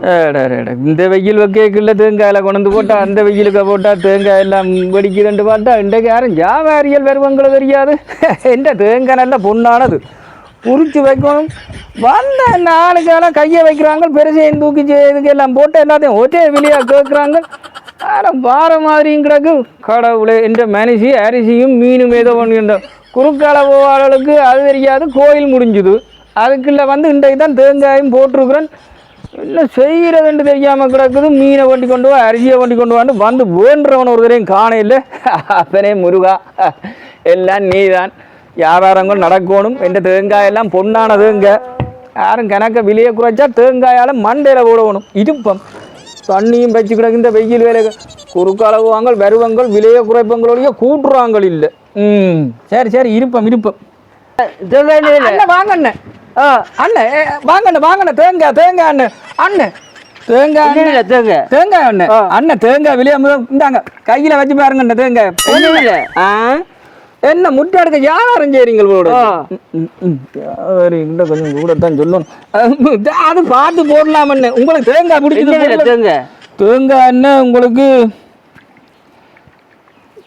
இந்த வெயில் வைக்கல தேங்காயில் கொண்டு போட்டா அந்த வெயிலுக்கு போட்டா தேங்காய் எல்லாம் வெடிக்குதுன்னு பார்த்தா இன்றைக்கு யாரும் ஜாவாரியல் வருவங்களை தெரியாது. எந்த தேங்காய் நல்ல பொண்ணானது உரிச்சு வைக்கணும். வந்த 4 காலம் கையை வைக்கிறாங்க, பெருசையும் தூக்கி இதுக்கு எல்லாம் போட்டு எல்லாத்தையும் ஒரே வெளியாக கேட்குறாங்க. ஆனால் பார மாதிரியும் கிடக்கு. கடவுளே, என்ற மனுஷி அரிசியும் மீனும் ஏதோ ஒன்று குறுக்கால போவாளர்களுக்கு அது தெரியாது. கோயில் முடிஞ்சுது, அதுக்குள்ள இன்றைக்கு தான் தேங்காயும் போட்டிருக்கிறேன். என்ன செய்கிறதுன்னு தெரியாமல் கிடக்குது. மீனை வண்டி கொண்டு வா, அரிசியை வண்டி கொண்டு வந்து வேண்டுறவன் ஒரு தரையும் காண இல்லை. அப்பனே முருகா, எல்லாம் நீதான். வியாபாரங்கள் நடக்கணும். என்ற தேங்காயெல்லாம் பொண்ணான தேங்காய். யாரும் கணக்க விலையை குறைச்சா தேங்காயால் மண்டையில் போடணும். இருப்பம் தண்ணியும் வச்சு கிடக்கு. இந்த வெயில் வேலை குறுக்களவுவாங்கள் வருவங்கள் விலையை குறைப்பங்களோடைய கூட்டுறாங்கள் இல்லை. சரி சரி, இருப்பம் வாங்கண்ணே. அண்ணே வாங்கண்ணே தேங்காய் அண்ணன் அண்ணன் தேங்காய் அண்ணன் தேங்காய் விலையை இந்தாங்க கையில் வச்சு பாருங்கண்ணே. தேங்காய் என்ன முட்டை எடுக்க வியாபாரம் செய்றீங்களோட கொஞ்சம் கூட தான் சொல்லணும். அது பார்த்து போடலாமண்ணே. உங்களுக்கு தேங்காய் பிடிக்குது? தேங்காய் என்ன உங்களுக்கு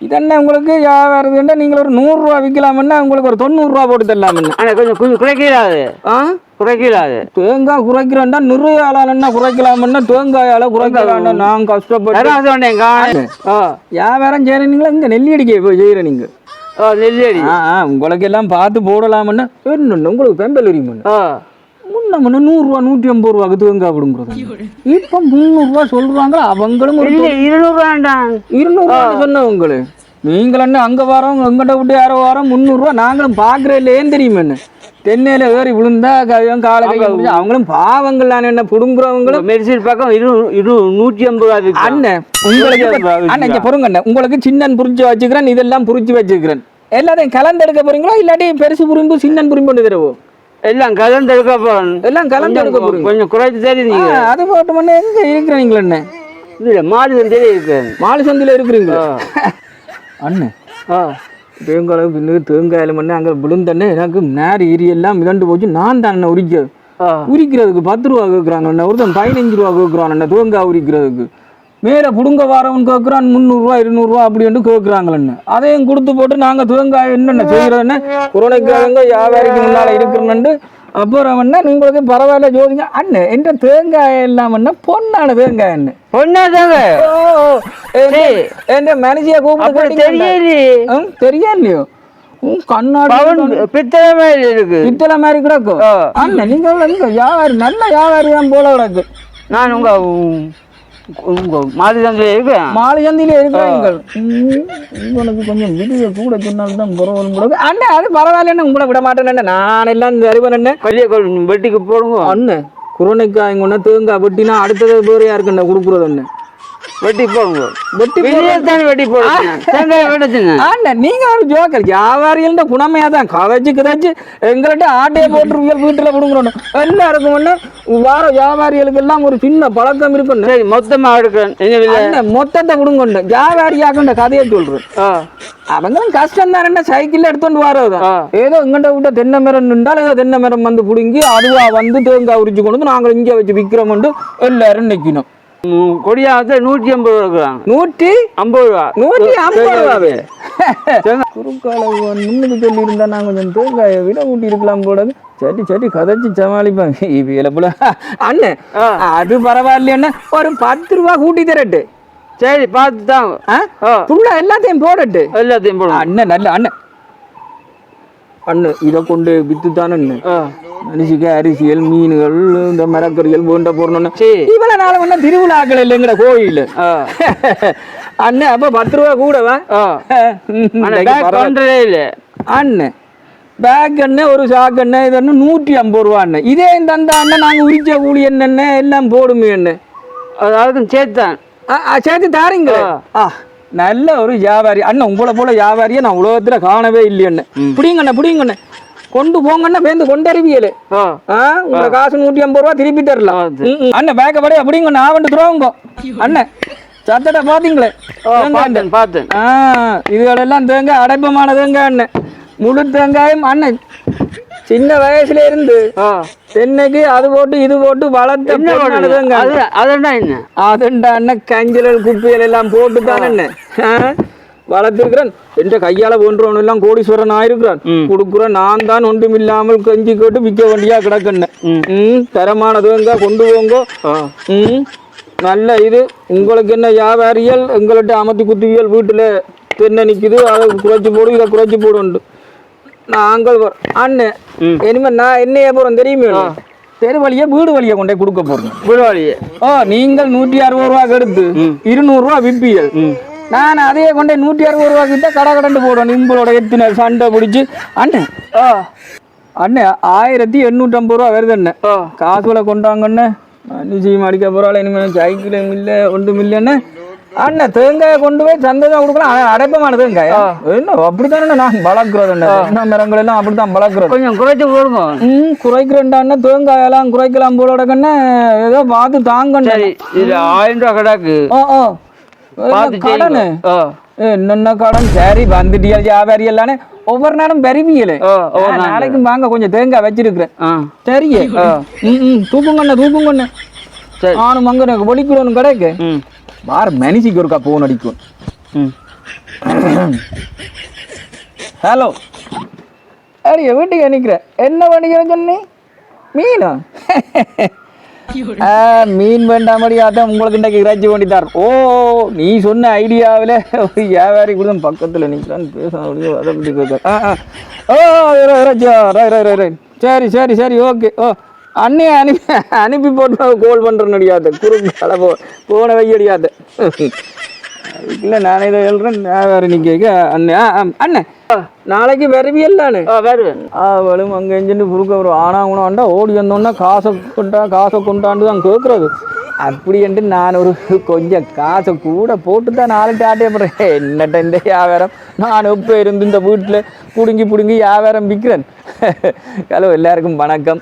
இதென்ன உங்களுக்கு வியாபாரம் நீங்கள் ஒரு 100 ரூபா விற்கலாமன்னா உங்களுக்கு ஒரு 90 ரூபா போட்டு தரலாமண்ணே. கொஞ்சம் குறைக்கலாது. குறைக்கலாது தேங்காய் குறைக்கிறேன்டா நிறைய ஆளானா குறைக்கலாமன்னா தேங்காயால குறைக்கலாம்னா நான் கஷ்டப்பட்டு வியாபாரம் செய்யறீங்களா? இங்க நெல்லி அடிக்க போய் செய்யற நீங்க நெல்லி உங்களுக்கு எல்லாம் பார்த்து போடலாமன்னா உங்களுக்கு பெம்பல் உரிமண்ணு முன்ன 100 ரூபா 150 ரூபாக்கு தேங்காய் விடுங்கிறது. இப்ப 300 ரூபா சொல்றாங்க. அவங்களும் 200 சொன்னவங்களு நீங்கள் என்ன அங்க வரோம் எங்கிட்ட விட்டு யாரோ வரோம் 300 ரூபா நாங்களும் பாக்குறேன் இல்லையேன்னு தெரியுமே. என்ன தென்னையில ஏறி விழுந்தா காலை கை அவங்களும் பாவங்கள் நான் என்ன புடுங்குறவங்களும் மெடிசன் பக்கம் 150 ரூபா. அண்ணன் உங்களுக்கு அண்ணன் பொறுங்க அண்ணன், உங்களுக்கு சின்னன் புரிச்சு வச்சுக்கிறேன், இதெல்லாம் புரிச்சு வச்சுக்கிறேன். எல்லாத்தையும் கலந்தெடுக்க போறீங்களோ இல்லாட்டி பெருசு புரிம்பு சின்னன் புரிம்பு கொண்டு தருவோ? எல்லாம் கலந்தெடுக்க போறோம். எல்லாம் கலந்தெடுக்க போறீங்க. கொஞ்சம் குறைச்சி தெரியுங்க. அது போட்டு மண்ணே எங்க இருக்கிறீங்களா? என்ன இல்ல மாடு சந்தையில இருக்கிறேன். மாடு சந்தையில இருக்கிறீங்களா அண்ணன்? தேங்காய் பின்னுக்கு தேங்காயில மண்ணே அங்கே விழுந்தண்ணே எனக்கு நேர எல்லாம் மிதண்டு போச்சு. நான் தான் அண்ணன் உரிக்கிறதுக்கு 10 ரூபா கேட்குறாங்க. ஒருத்தன் 15 ரூபா கேட்குறான் அண்ணன் தேங்காய் உரிக்கிறதுக்கு. மேலே புடுங்க வாரவன் கேட்குறான் 300 ரூபா 200 ரூபா அப்படின்ட்டு கேட்குறாங்களேன்னு. அதையும் கொடுத்து போட்டு நாங்கள் தேங்காய் என்னென்ன செய்கிறோன்னு குரோனைக்காரங்க வியாபாரிக்கு முன்னால் இருக்கிறோன்னு. அப்புறம் என்ன உங்களுக்கு பரவாயில்ல ஜோதிங்க அண்ணன் என்ற தேங்காய் இல்லாமன்னா பொண்ணான தேங்காய் என்ன பொண்ணா தேங்காய் என்ற மனுஷிய கூப்பிட்டு தெரியலையோ? கண்ணாடி பித்தளை மாதிரி இருக்கு. பித்தளை மாதிரி கிடக்கும் அண்ணன். நீங்க வியாபாரி நல்ல வியாபாரி தான் போல கிடக்கு. நான் மாலை சந்தையில இருக்கேன். மாலை சந்தையில இருக்கிறீங்க. உங்களுக்கு கொஞ்சம் விடிய கூட சொன்னால்தான் பரவாயில்ல கூட அண்ணன். அது பரவாயில்லன்னு உங்களை விட மாட்டேன். நான் எல்லாம் இந்த அறிவன் என்ன பெரிய வெட்டிக்கு போடுங்க அண்ணன். குரோனைக்காய் கொண்டு தேங்காய் வெட்டினா அடுத்தது வேற யாருக்குண்ணே கொடுக்குறது அண்ணன்? வெட்டி போடுங்க. வெட்டி வெட்டி போடுங்க. நீங்க ஒரு ஜோக்கர் வியாபாரிகள் குணமையா தான் கதைச்சு கதைச்சு எங்கள்கிட்ட ஆட்டையை போட்டு வீட்டுல கொடுக்குறோம். எல்லாருக்கும் ஒண்ணு வார வியாபாரிகளுக்கு எல்லாம் ஒரு சின்ன பழக்கம் இருக்கும். மொத்தமா எடுக்கிறேன். மொத்தத்தை கொடுங்க. வியாபாரியாக்குண்ட கதையை சொல்றேன். அவங்களும் கஷ்டம் தான். என்ன சைக்கிள் எடுத்துட்டு வரதான் ஏதோ எங்கிட்ட விட்ட தென்னை மரம் நின்றால் ஏதோ தென்னை மரம் குடுங்கி அதுவா தேங்காய் உரிச்சு கொண்டு நாங்கள் இங்கே வச்சு விற்கிறோம். எல்லாரும் நிக்கணும். கொடியாவது 150 ரூபா. 150 ரூபா. 150 ரூபாவே குறுக்கால முன்னுக்கு சொல்லி இருந்தா நான் கொஞ்சம் தேங்காயை விட ஊட்டி இருக்கலாம் போல. சரி கதைச்சு சமாளிப்பாங்க இவையில போல அண்ணன். அது பரவாயில்லையா? ஒரு 10 ரூபா கூட்டி தரட்டு. சரி பார்த்து தான் எல்லாத்தையும் போடட்டு. எல்லாத்தையும் போட அண்ணன். நல்ல அண்ணன் இதை கொண்டு வித்து தானே மனுஷிக்க அரிசியல் மீன்கள் இந்த மரக்கறிகள் போன்ற போடணும். இவ்வளவு நாள் ஒன்னும் திருவிழாக்கள் இல்லைங்கிற கோயில் அண்ணன். அப்ப 10 ரூபா கூடவா அண்ணன்? பேக் எண்ணெய் ஒரு சாக்கு எண்ணெய் இது 150 ரூபா அண்ணன். இதே தந்த அண்ணன் நாங்க உரிச்ச கூலி என்னென்ன எல்லாம் போடுமே எண்ணெய். அதாவது சேர்த்தான் சேர்த்து தாரீங்க. நல்ல ஒரு வியாபாரி அண்ணன். உங்களை போல வியாபாரியை நான் உலகத்துல காணவே இல்லையண்ணே. புடிங்கண்ணே கொண்டு போங்கண்ணா பேருந்து கொண்டறிவியல. உங்க காசு 150 ரூபா திருப்பி தரலாம் அண்ணன். பேக்க படி அப்படிங்க நான் வந்து துறவுங்க அண்ணன். சத்தடா பாத்தீங்களே? பார்த்தேன். இதுகளெல்லாம் தேங்காய் அடைப்பமானதுங்க அண்ணன். முழு தேங்காயும் அண்ணன் சின்ன வயசுல இருந்து தென்னைக்கு அது போட்டு இது போட்டு வளர்த்த அதுண்டா கஞ்சல் குப்பைகள் எல்லாம் போட்டு தானே வளர்த்திருக்கிறேன். என்ற கையால போன்றவன் எல்லாம் கோடீஸ்வரன் ஆயிருக்கிறான். கொடுக்குறேன் நான் தான் ஒன்றும் இல்லாமல் கஞ்சி கேட்டு விற்க வேண்டியா கிடக்குன்னு. தரமானதுங்க கொண்டு போங்கோ. நல்ல இது உங்களுக்கு என்ன வியாபாரிகள் எங்கள்கிட்ட அமர்த்தி குத்துவியல் வீட்டுல தென்னை நிக்குது அதை குறைச்சி போடு இதை குறைச்சி போடு நாங்கள் அண்ணன் இனிமே நான் என்னைய போறேன் தெரியுமே தெரு வழியை வீடு வழியை கொண்டே கொடுக்க போறேன். வீடு வழியை நீங்கள் 160 ரூபாய்க்கு எடுத்து 200 ரூபா விற்பியல். நான் அதையே கொண்டே 160 ரூபா கிட்ட கடை கடண்டு போடுவேன். உங்களோட எத்தனை சண்டை பிடிச்சி அண்ணன் அண்ணன் 1850 ரூபா வருது அண்ணன். காசுல கொண்டாங்கண்ணே நிச்சயம் அடிக்க போறாள். இனிமேல் சைக்கிளும் இல்லை ஒன்றும் இல்லைன்னு அண்ணன் தேங்காயை கொண்டு போய் சந்தை கொடுக்கலாம். அடைப்பமான தேங்காயா என்ன அப்படித்தானே நான் வளர்க்குறது மரங்கள் எல்லாம் அப்படித்தான் வளர்க்குறது. கொஞ்சம் குறைச்சி போடுங்க. குறைக்கிறேன்டாண்ணே தேங்காயெல்லாம் குறைக்கலாம் போலோடக்கண்ணே ஏதோ பார்த்து தாங்கண்ணே. இது 1000 ரூபா கடாக்கு கடன் என்னென்ன கடன் சரி வந்துட்டியா வியாபாரி எல்லானே ஒவ்வொரு நாளும் பெருமியல நாளைக்கும் வாங்க கொஞ்சம் தேங்காய் வச்சிருக்கிறேன். சரியே தூக்குங்கண்ணே தூக்குங்கண்ணே. நானும் அங்க எனக்கு ஒடிக்கணும் கடைக்கு வார மனுஷிக்கு ஒருக்கா போன் அடிக்கும். ஹலோ அடிய வீட்டுக்கு நிற்கிறேன். என்ன பண்ணிக்கிறேன் சொன்னே மீனா மீன் வேண்டாமடி அதான் உங்களுக்கு இன்றைக்கு இறைச்சி வேண்டி தர. ஓ நீ சொன்ன ஐடியாவில் ஒரு வியாபாரி கூட பக்கத்தில் நிற்கிறான்னு பேச அதை பற்றி பேச. ஓ இறைச்சியா சரி சரி சரி ஓகே. ஓ அண்ணே அனுப்பி போட்டு கோல் பண்ணுறேன்னு அடியாது குறுக்கு போன வை அடியாது. இல்லை நானே இதை எழுறேன் வியாபாரி நீ கேட்க அண்ணன் அண்ணன் நாளைக்கு வருவியல்லானே வருவேன். அவளும் அங்கே எஞ்சின்னு குறுக்க வரும். ஆனால் உணவாண்டா ஓடி வந்தோன்னா காசை கொண்டாண்டு தான் கேட்குறது. அப்படின்ட்டு நான் ஒரு கொஞ்சம் காசை கூட போட்டு தான் நாளைக்கு ஆட்டே போடுறேன். என்னட்ட இந்த வியாபாரம் நான் இப்போ இருந்து இந்த வீட்டில் பிடுங்கி வியாபாரம் விற்கிறேன். ஹலோ எல்லாருக்கும் வணக்கம்.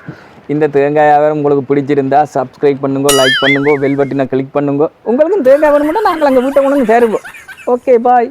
இந்த தேங்காய் வியாபாரம் உங்களுக்கு பிடிச்சிருந்தா சப்ஸ்கிரைப் பண்ணுங்க, லைக் பண்ணுங்க, பெல் பட்டனை கிளிக் பண்ணுங்க. உங்களுக்கும் தேங்காய் வேணும்னா நாங்கள் அங்கே வீட்டை கொண்டு சேருவோம். Okay bye.